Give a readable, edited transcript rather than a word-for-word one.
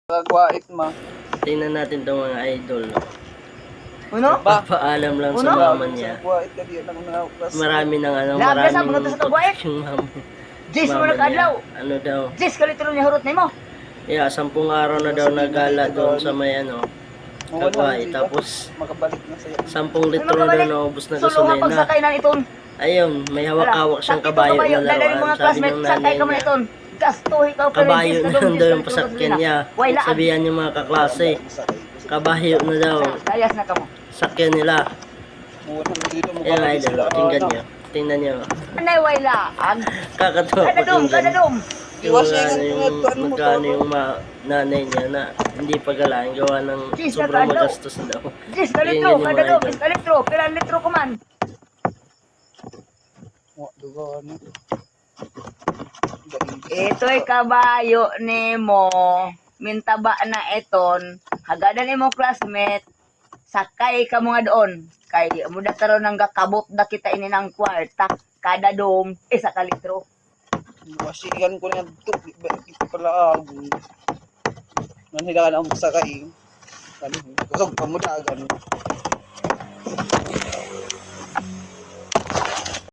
Kagwait ma. Tingnan natin itong mga idol. Ano? Papaalam lang sa mama niya. Kagwait ka diyan ako na class. Marami ng ano, Lagas ang mga maraming sa kagwait? yung mama. Jis mo Mama na kadlaw. niya. Ano daw? Jis kalitro niya hurot nimo. Yeah, 10 araw na daw nagala doon sa may ano, Kagway. Tapos makabalik na sa'yo. 10 litro na daw naubos na Solo nga gasolina. pagsakay na iton. Ayun, may hawak-hawak siyang kabayo na Dadali laruan. mga Sabi classmates, ng sakay nanay ka mo niya. iton. Gastuhi ka pero Kabayo Jis na ka daw Jis yung pasakyan niya. Way laan. Sabihan yung mga kaklase. Kabayo na daw. Kayas na kamo. Sakyan nila. Ayan idol, tingnan nyo. Tingnan nyo. Anay way laan. Kakatawa po Kadadom, tingnan. kadadom. Yung magkano yung nanay niya na hindi pagalaan gawa ng Jeez, sobrang nakadlaw. magastos daw. Jis Tingnan kalitro, yung mga kadadom, idol. is kalitro, pilang litro ko man. Ito'y kabayo nimo. Mintaba na iton. Hagadan nimo classmate. Sakay ka mga doon. Kay mo da karon ng gakabot da kita ini ng kwarta. Kada dom isa ka litro. Wasigan ko na ito. Pala ako. Nanhilakan ang sakay. Kusog pa mo dagan.